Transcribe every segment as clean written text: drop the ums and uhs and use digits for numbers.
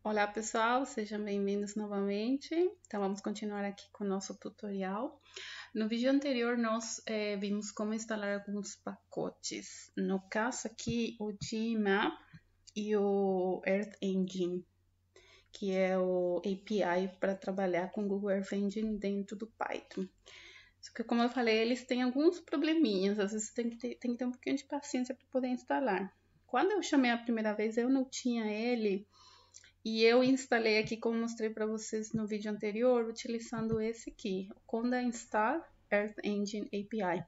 Olá pessoal, sejam bem-vindos novamente. Então vamos continuar aqui com o nosso tutorial. No vídeo anterior nós vimos como instalar alguns pacotes. No caso aqui o Gmap e o Earth Engine, que é o API para trabalhar com o Google Earth Engine dentro do Python. Só que como eu falei, eles têm alguns probleminhas, às vezes tem que ter um pouquinho de paciência para poder instalar. Quando eu chamei a primeira vez, eu não tinha ele. E eu instalei aqui, como mostrei para vocês no vídeo anterior, utilizando esse aqui, o Conda Install Earth Engine API.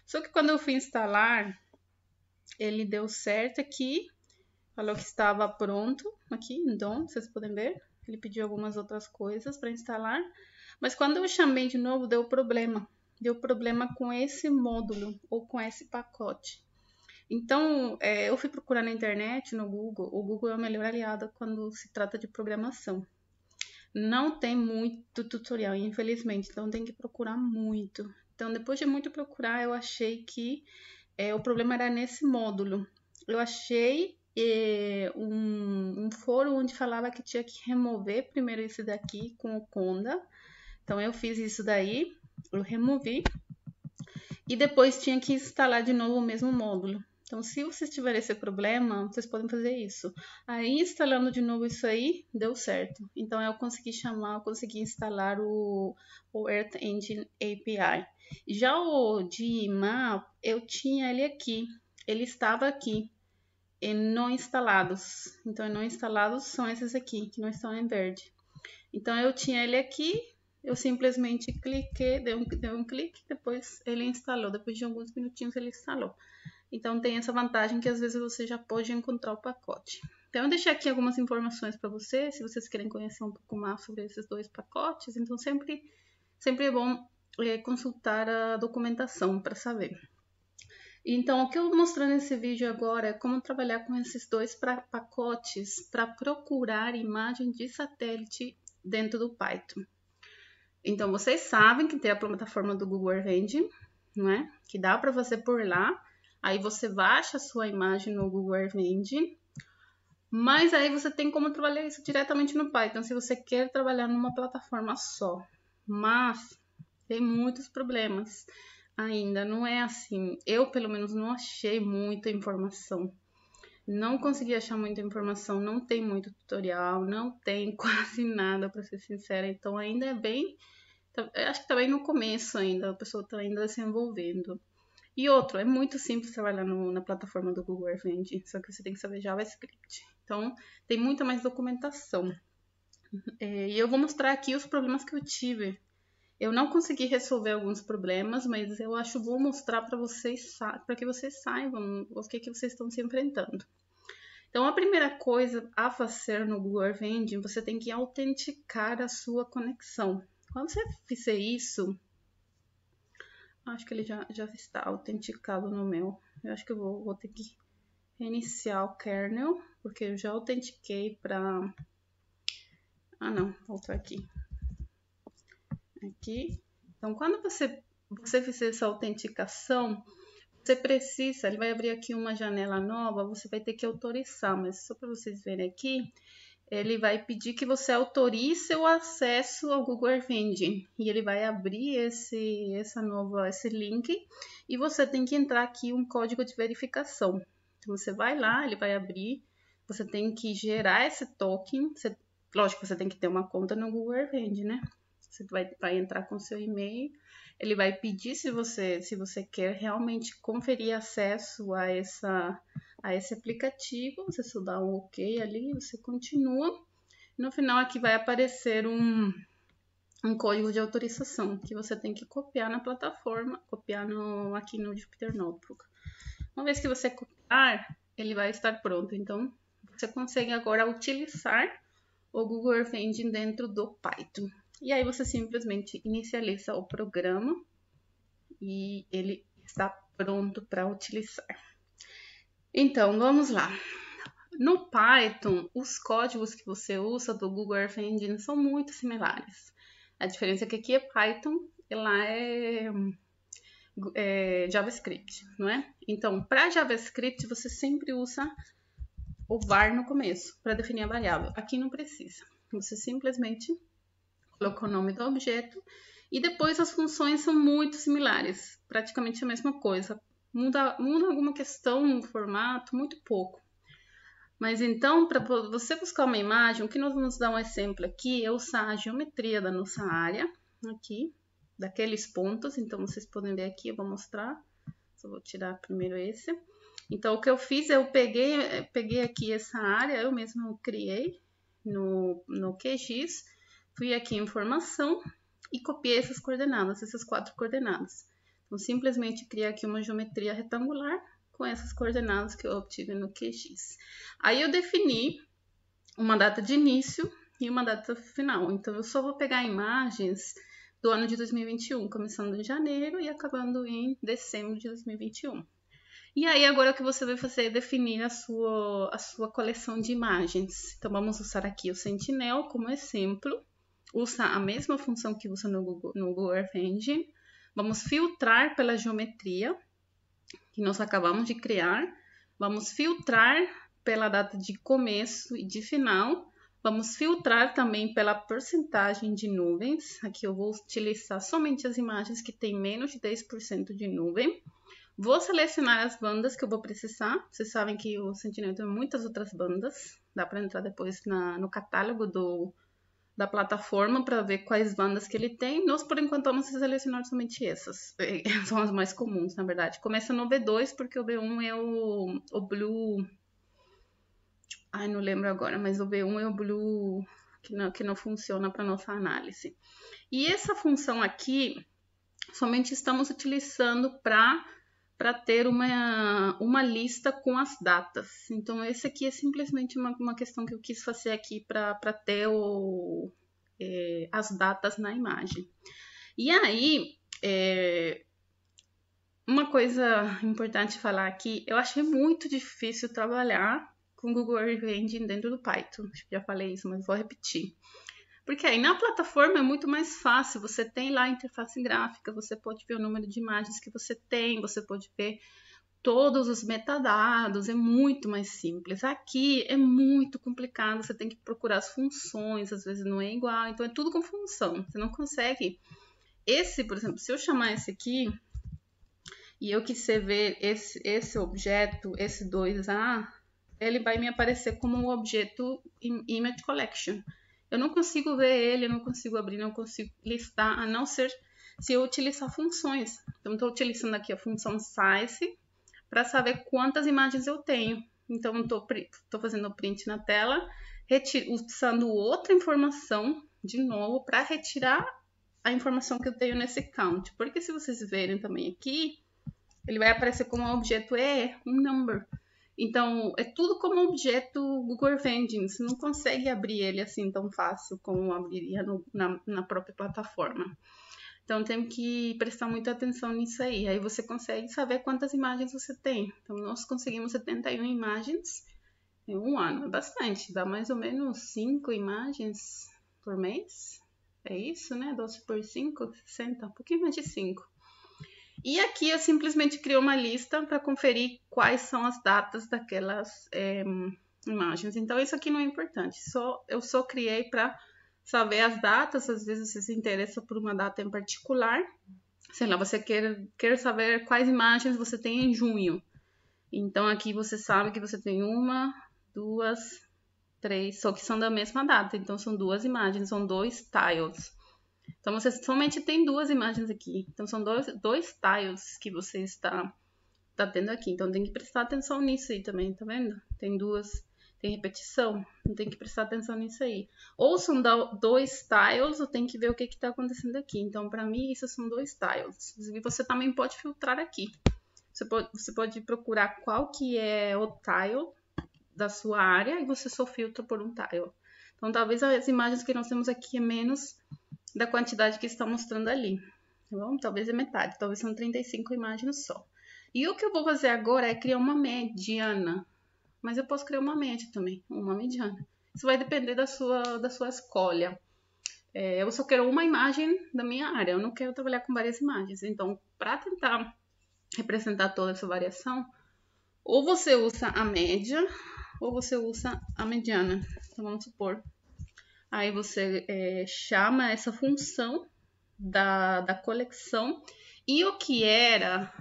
Só que quando eu fui instalar, ele deu certo aqui, falou que estava pronto aqui, então, vocês podem ver. Ele pediu algumas outras coisas para instalar, mas quando eu chamei de novo, deu problema. Deu problema com esse módulo ou com esse pacote. Então, eu fui procurar na internet, no Google. O Google é o melhor aliado quando se trata de programação. Não tem muito tutorial, infelizmente, então tem que procurar muito. Então, depois de muito procurar, eu achei que o problema era nesse módulo. Eu achei um fórum onde falava que tinha que remover primeiro esse daqui com o Conda. Então, eu fiz isso daí, eu removi. E depois tinha que instalar de novo o mesmo módulo. Então, se vocês tiverem esse problema, vocês podem fazer isso. Aí, instalando de novo isso aí, deu certo. Então, eu consegui instalar o Earth Engine API. Já o Gmap, eu tinha ele aqui. Ele estava aqui, em não instalados. Então, não instalados são esses aqui, que não estão em verde. Então, eu tinha ele aqui. Eu simplesmente cliquei, dei um clique, depois ele instalou. Depois de alguns minutinhos ele instalou. Então tem essa vantagem que às vezes você já pode encontrar o pacote. Então eu deixei aqui algumas informações para vocês, se vocês querem conhecer um pouco mais sobre esses dois pacotes. Então sempre é bom consultar a documentação para saber. Então o que eu vou mostrar nesse vídeo agora é como trabalhar com esses dois pacotes para procurar imagem de satélite dentro do Python. Então, vocês sabem que tem a plataforma do Google Earth Engine, não é? Que dá para você por lá. Aí você baixa a sua imagem no Google Earth Engine. Mas aí você tem como trabalhar isso diretamente no Python, se você quer trabalhar numa plataforma só. Mas tem muitos problemas ainda, não é assim. Eu, pelo menos, não achei muita informação. Não consegui achar muita informação, não tem muito tutorial, não tem quase nada, para ser sincera. Então, ainda é bem... Eu acho que tá bem no começo ainda, a pessoa tá ainda se envolvendo. E outro, é muito simples trabalhar na plataforma do Google Earth Engine, só que você tem que saber JavaScript. Então, tem muita mais documentação. E eu vou mostrar aqui os problemas que eu tive. Eu não consegui resolver alguns problemas, mas eu acho bom mostrar para vocês, para que vocês saibam o que vocês estão se enfrentando. Então, a primeira coisa a fazer no Google Earth Engine, você tem que autenticar a sua conexão. Quando você fizer isso, acho que ele já está autenticado no meu. Eu acho que eu vou ter que reiniciar o kernel, porque eu já autentiquei para... Ah, não, voltar aqui. Aqui. Então, quando você fizer essa autenticação, você precisa, ele vai abrir aqui uma janela nova, você vai ter que autorizar, mas só para vocês verem aqui, ele vai pedir que você autorize o acesso ao Google Earth Engine. E ele vai abrir esse link e você tem que entrar aqui um código de verificação. Então, você vai lá, ele vai abrir, você tem que gerar esse token. Lógico, você tem que ter uma conta no Google Earth Engine, né? Você vai entrar com seu e-mail, ele vai pedir se você quer realmente conferir acesso a esse aplicativo, você só dá um OK ali, você continua. No final aqui vai aparecer um código de autorização que você tem que copiar na plataforma, copiar aqui no Jupyter Notebook. Uma vez que você copiar, ele vai estar pronto. Então, você consegue agora utilizar o Google Earth Engine dentro do Python. E aí você simplesmente inicializa o programa e ele está pronto para utilizar. Então, vamos lá. No Python, os códigos que você usa do Google Earth Engine são muito similares. A diferença é que aqui é Python e lá é JavaScript, não é? Então, para JavaScript, você sempre usa o var no começo para definir a variável. Aqui não precisa. Você simplesmente coloca o nome do objeto e depois as funções são muito similares, praticamente a mesma coisa. Muda alguma questão no formato, muito pouco. Mas então, para você buscar uma imagem, o que nós vamos dar um exemplo aqui é usar a geometria da nossa área, aqui, daqueles pontos. Então, vocês podem ver aqui, eu vou mostrar. Só vou tirar primeiro esse. Então, o que eu fiz, eu peguei aqui essa área, eu mesmo criei no QGIS, fui aqui em informação e copiei essas coordenadas, essas 4 coordenadas. Então, simplesmente criei aqui uma geometria retangular com essas coordenadas que eu obtive no QGIS. Aí eu defini uma data de início e uma data final. Então, eu só vou pegar imagens do ano de 2021, começando em janeiro e acabando em dezembro de 2021. E aí, agora o que você vai fazer é definir a sua coleção de imagens. Então, vamos usar aqui o Sentinel como exemplo. Usa a mesma função que usa no Google Earth Engine. Vamos filtrar pela geometria que nós acabamos de criar. Vamos filtrar pela data de começo e de final. Vamos filtrar também pela porcentagem de nuvens. Aqui eu vou utilizar somente as imagens que têm menos de 10% de nuvem. Vou selecionar as bandas que eu vou precisar. Vocês sabem que o Sentinel tem muitas outras bandas. Dá para entrar depois no catálogo da plataforma para ver quais bandas que ele tem. Nós, por enquanto, vamos selecionar somente essas. São as mais comuns, na verdade. Começa no B2, porque o B1 é o Blue... Ai, não lembro agora, mas o B1 é o Blue que não funciona para nossa análise. E essa função aqui, somente estamos utilizando para ter uma lista com as datas. Então, esse aqui é simplesmente uma questão que eu quis fazer aqui para ter as datas na imagem. E aí, uma coisa importante falar aqui, eu achei muito difícil trabalhar com Google Earth Engine dentro do Python. Acho que já falei isso, mas vou repetir. Porque aí na plataforma é muito mais fácil, você tem lá a interface gráfica, você pode ver o número de imagens que você tem, você pode ver todos os metadados, é muito mais simples. Aqui é muito complicado, você tem que procurar as funções, às vezes não é igual, então é tudo com função, você não consegue. Esse, por exemplo, se eu chamar esse aqui, e eu quiser ver esse objeto, esse 2A, ele vai me aparecer como um objeto Image Collection. Eu não consigo ver ele, eu não consigo abrir, não consigo listar, a não ser se eu utilizar funções. Então, estou utilizando aqui a função size para saber quantas imagens eu tenho. Então, estou fazendo o print na tela, usando outra informação, de novo, para retirar a informação que eu tenho nesse count. Porque se vocês verem também aqui, ele vai aparecer como um objeto um number. Então, é tudo como objeto Google Earth Engine. Você não consegue abrir ele assim tão fácil como abriria na própria plataforma. Então, tem que prestar muita atenção nisso aí. Aí você consegue saber quantas imagens você tem. Então, nós conseguimos 71 imagens em um ano. É bastante. Dá mais ou menos 5 imagens por mês. É isso, né? 12 por 5, 60. Um pouquinho mais de 5. E aqui eu simplesmente criei uma lista para conferir quais são as datas daquelas imagens. Então, isso aqui não é importante. Eu só criei para saber as datas. Às vezes você se interessa por uma data em particular. Sei lá, você quer saber quais imagens você tem em junho. Então, aqui você sabe que você tem 1, 2, 3, só que são da mesma data. Então, são 2 imagens, são 2 tiles. Então, você somente tem 2 imagens aqui. Então, são dois tiles que você está tendo aqui. Então, tem que prestar atenção nisso aí também, tá vendo? Tem repetição. Então, tem que prestar atenção nisso aí. Ou são 2 tiles, ou tem que ver o que está acontecendo aqui. Então, para mim, isso são 2 tiles. E você também pode filtrar aqui. Você pode procurar qual que é o tile da sua área e você só filtra por um tile. Então, talvez as imagens que nós temos aqui é menos da quantidade que está mostrando ali. Tá bom? Talvez é metade, talvez são 35 imagens só. E o que eu vou fazer agora é criar uma mediana. Mas eu posso criar uma média também, uma mediana. Isso vai depender da sua escolha. Eu só quero uma imagem da minha área, eu não quero trabalhar com várias imagens. Então, para tentar representar toda essa variação, ou você usa a média, ou você usa a mediana. Então, vamos supor. Aí você chama essa função da coleção e o que era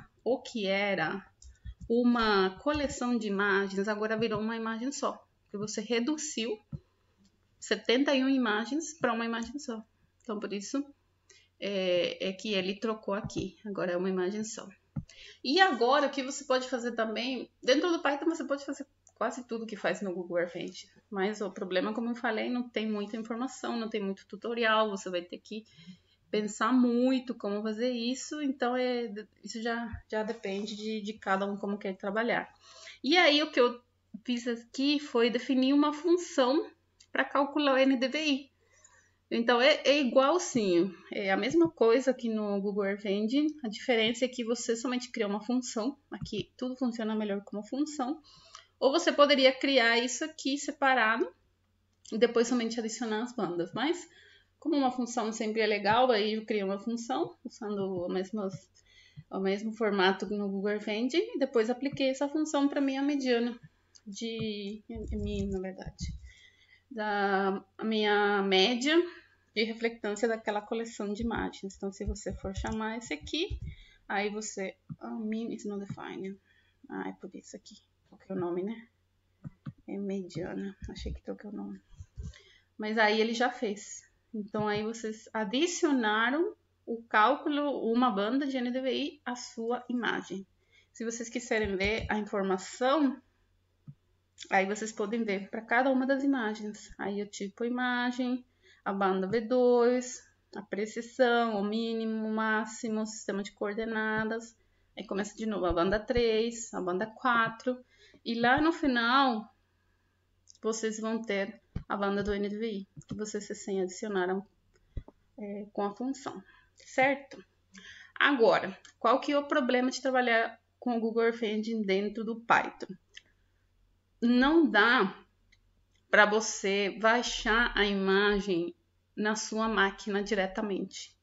uma coleção de imagens agora virou uma imagem só, porque você reduziu 71 imagens para uma imagem só. Então, por isso que ele trocou aqui. Agora é uma imagem só. E agora, o que você pode fazer também, dentro do Python você pode fazer quase tudo que faz no Google Earth Engine. Mas o problema, como eu falei, não tem muita informação, não tem muito tutorial, você vai ter que pensar muito como fazer isso, então isso já depende de cada um como quer trabalhar. E aí o que eu fiz aqui foi definir uma função para calcular o NDVI. Então é igualzinho, é a mesma coisa que no Google Earth Engine, a diferença é que você somente cria uma função, aqui tudo funciona melhor como função, ou você poderia criar isso aqui separado e depois somente adicionar as bandas, mas como uma função sempre é legal, aí eu criei uma função usando o mesmo formato no Google Earth Engine e depois apliquei essa função para minha mediana na verdade, da minha média de reflectância daquela coleção de imagens. Então, se você for chamar esse aqui, aí você... mean is not defined. É por isso aqui. Troquei o nome, né? É mediana. Achei que troquei o nome. Mas aí ele já fez. Então, aí vocês adicionaram o cálculo, uma banda de NDVI à sua imagem. Se vocês quiserem ver a informação, aí vocês podem ver para cada uma das imagens. Aí o tipo imagem, a banda V2, a precisão, o mínimo, o máximo, o sistema de coordenadas. Aí começa de novo a banda 3, a banda 4. E lá no final, vocês vão ter a banda do NDVI, que vocês recém adicionaram com a função, certo? Agora, qual que é o problema de trabalhar com o Google Earth Engine dentro do Python? Não dá para você baixar a imagem na sua máquina diretamente.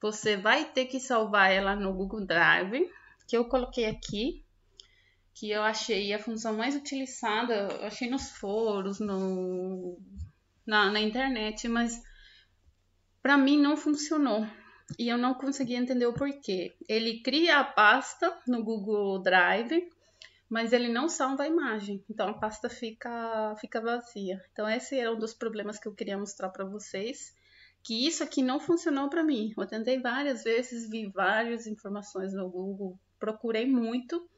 Você vai ter que salvar ela no Google Drive, que eu coloquei aqui, que eu achei a função mais utilizada, eu achei nos fóruns, na internet, mas para mim não funcionou. E eu não consegui entender o porquê. Ele cria a pasta no Google Drive, mas ele não salva a imagem, então a pasta fica vazia. Então esse era um dos problemas que eu queria mostrar para vocês, que isso aqui não funcionou para mim. Eu tentei várias vezes, vi várias informações no Google, procurei muito.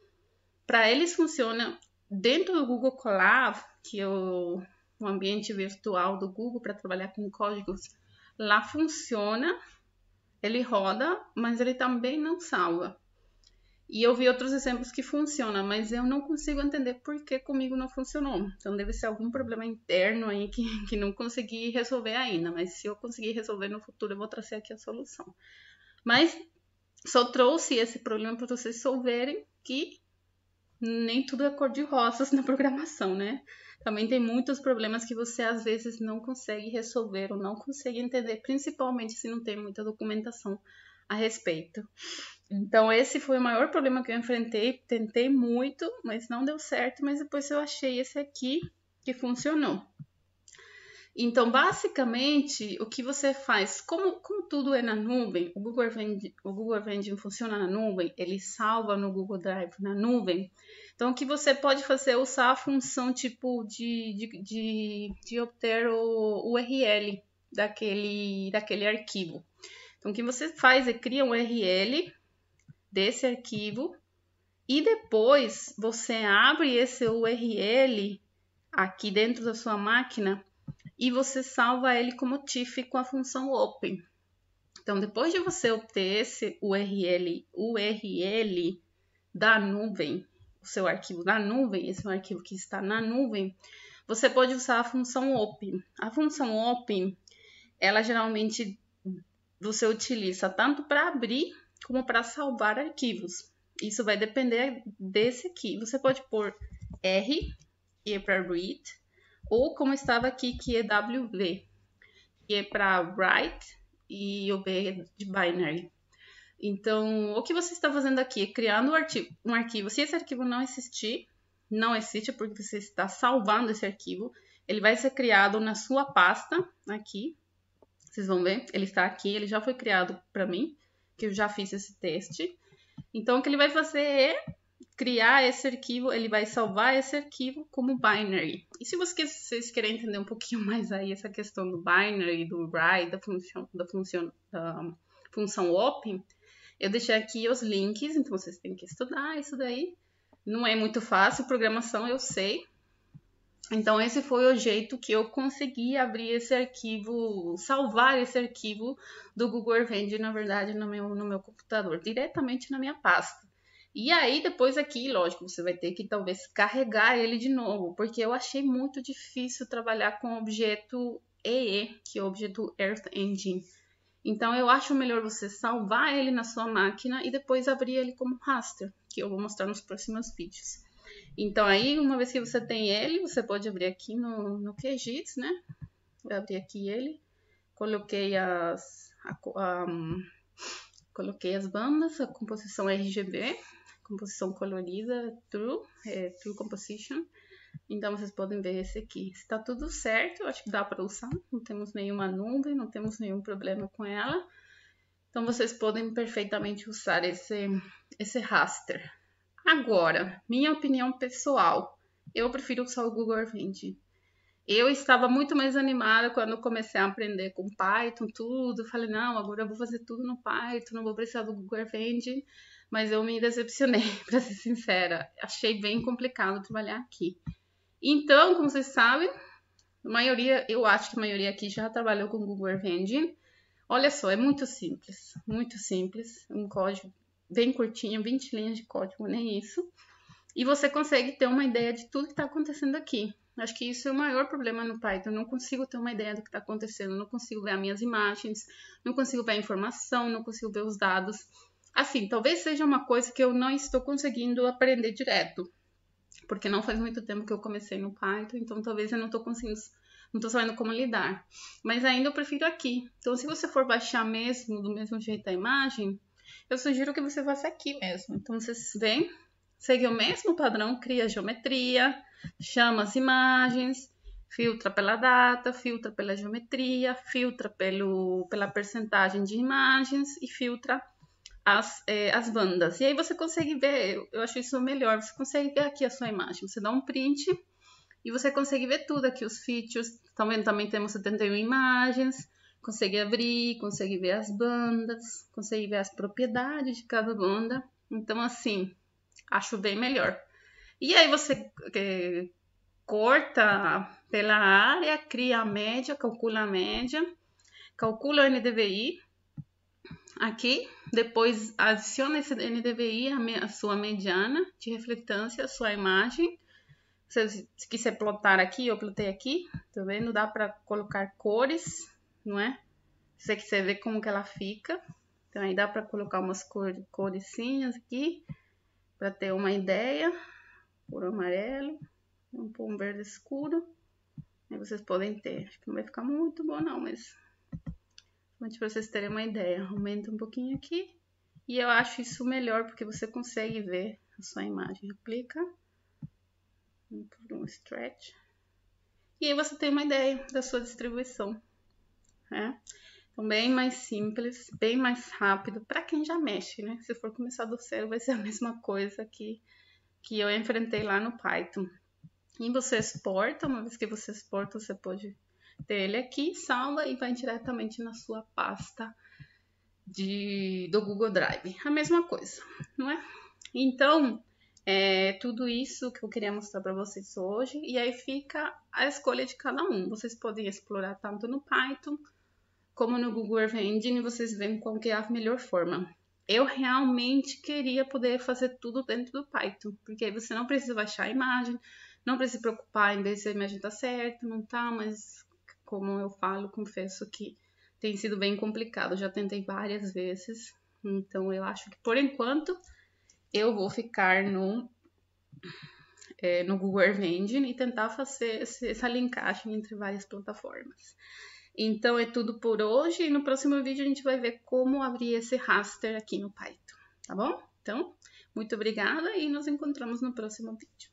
Para eles funciona dentro do Google Colab, que é o ambiente virtual do Google para trabalhar com códigos, lá funciona, ele roda, mas ele também não salva. E eu vi outros exemplos que funcionam, mas eu não consigo entender por que comigo não funcionou. Então deve ser algum problema interno aí que não consegui resolver ainda. Mas se eu conseguir resolver no futuro, eu vou trazer aqui a solução. Mas só trouxe esse problema para vocês souberem que nem tudo é cor de rosas na programação, né? Também tem muitos problemas que você às vezes não consegue resolver ou não consegue entender, principalmente se não tem muita documentação a respeito. Então esse foi o maior problema que eu enfrentei, tentei muito, mas não deu certo, mas depois eu achei esse aqui que funcionou. Então basicamente o que você faz, como tudo é na nuvem, o Google Earth Engine funciona na nuvem, ele salva no Google Drive na nuvem. Então o que você pode fazer é usar a função tipo de obter o URL daquele arquivo. Então o que você faz é cria um URL desse arquivo e depois você abre esse URL aqui dentro da sua máquina e você salva ele como TIFF com a função open. Então, depois de você obter esse URL da nuvem, o seu arquivo da nuvem, esse é um arquivo que está na nuvem, você pode usar a função open. A função open, ela geralmente você utiliza tanto para abrir como para salvar arquivos. Isso vai depender desse aqui. Você pode pôr R, que é para read, ou como estava aqui, que é WV, que é para write, e o B de binary. Então, o que você está fazendo aqui é criando um arquivo. Se esse arquivo não existir, não existe porque você está salvando esse arquivo. Ele vai ser criado na sua pasta aqui. Vocês vão ver, ele está aqui, ele já foi criado para mim, que eu já fiz esse teste. Então, o que ele vai fazer é criar esse arquivo, ele vai salvar esse arquivo como binary. E se vocês querem entender um pouquinho mais aí essa questão do binary, do write, da função open, eu deixei aqui os links, então vocês têm que estudar isso daí. Não é muito fácil, programação eu sei. Então, esse foi o jeito que eu consegui abrir esse arquivo, salvar esse arquivo do Google Engine, na verdade, no meu computador, diretamente na minha pasta. E aí, depois aqui, lógico, você vai ter que talvez carregar ele de novo, porque eu achei muito difícil trabalhar com o objeto EE, que é o objeto Earth Engine. Então, eu acho melhor você salvar ele na sua máquina e depois abrir ele como raster, que eu vou mostrar nos próximos vídeos. Então, aí, uma vez que você tem ele, você pode abrir aqui no QGIS, né? Eu abri aqui ele, coloquei coloquei as bandas, a composição RGB, composição colorida, True Composition. Então, vocês podem ver esse aqui. Está tudo certo, eu acho que dá para usar. Não temos nenhuma nuvem, não temos nenhum problema com ela. Então, vocês podem perfeitamente usar esse raster. Agora, minha opinião pessoal, eu prefiro usar o Google Engine. Eu estava muito mais animada quando comecei a aprender com Python, tudo. Falei, não, agora eu vou fazer tudo no Python, não vou precisar do Google Engine. Mas eu me decepcionei, para ser sincera. Achei bem complicado trabalhar aqui. Então, como vocês sabem, eu acho que a maioria aqui já trabalhou com o Google Engine. Olha só, é muito simples, um código bem curtinho, 20 linhas de código, nem isso. E você consegue ter uma ideia de tudo que está acontecendo aqui. Acho que isso é o maior problema no Python. Eu não consigo ter uma ideia do que está acontecendo, não consigo ver as minhas imagens, não consigo ver a informação, não consigo ver os dados. Assim, talvez seja uma coisa que eu não estou conseguindo aprender direto, porque não faz muito tempo que eu comecei no Python, então talvez eu não estou conseguindo, não estou sabendo como lidar. Mas ainda eu prefiro aqui. Então, se você for baixar mesmo, do mesmo jeito a imagem, eu sugiro que você faça aqui mesmo. Então, vocês veem, segue o mesmo padrão, cria geometria, chama as imagens, filtra pela data, filtra pela geometria, filtra pela percentagem de imagens e filtra as bandas. E aí você consegue ver, eu acho isso melhor, você consegue ver aqui a sua imagem. Você dá um print e você consegue ver tudo aqui, os features. Tá vendo? Também temos 71 imagens. Consegue abrir, consegue ver as bandas, consegue ver as propriedades de cada banda. Então, assim, acho bem melhor. E aí você corta pela área, cria a média, calcula o NDVI aqui, depois adiciona esse NDVI, a sua mediana de reflectância, a sua imagem. Se quiser plotar aqui, eu plotei aqui, tá vendo? Dá para colocar cores, não é? Se você quiser ver como que ela fica, então aí dá para colocar umas coresinhas aqui, para ter uma ideia. Por amarelo, vamos pôr um verde escuro, aí vocês podem ter. Acho que não vai ficar muito bom não, mas para vocês terem uma ideia. Aumenta um pouquinho aqui, e eu acho isso melhor, porque você consegue ver a sua imagem. Aplica, um stretch, e aí você tem uma ideia da sua distribuição, né? Então, bem mais simples, bem mais rápido, para quem já mexe, né? Se for começar do zero, vai ser a mesma coisa que eu enfrentei lá no Python. E você exporta, uma vez que você exporta, você pode ter ele aqui, salva e vai diretamente na sua pasta do Google Drive. A mesma coisa, não é? Então, tudo isso que eu queria mostrar para vocês hoje, e aí fica a escolha de cada um. Vocês podem explorar tanto no Python como no Google Engine, vocês veem qual que é a melhor forma. Eu realmente queria poder fazer tudo dentro do Python, porque aí você não precisa baixar a imagem, não precisa se preocupar em ver se a imagem está certa, não está, mas como eu falo, confesso que tem sido bem complicado. Eu já tentei várias vezes, então eu acho que por enquanto eu vou ficar no Google Engine e tentar fazer essa linkagem entre várias plataformas. Então é tudo por hoje, e no próximo vídeo a gente vai ver como abrir esse raster aqui no Python, tá bom? Então, muito obrigada e nos encontramos no próximo vídeo.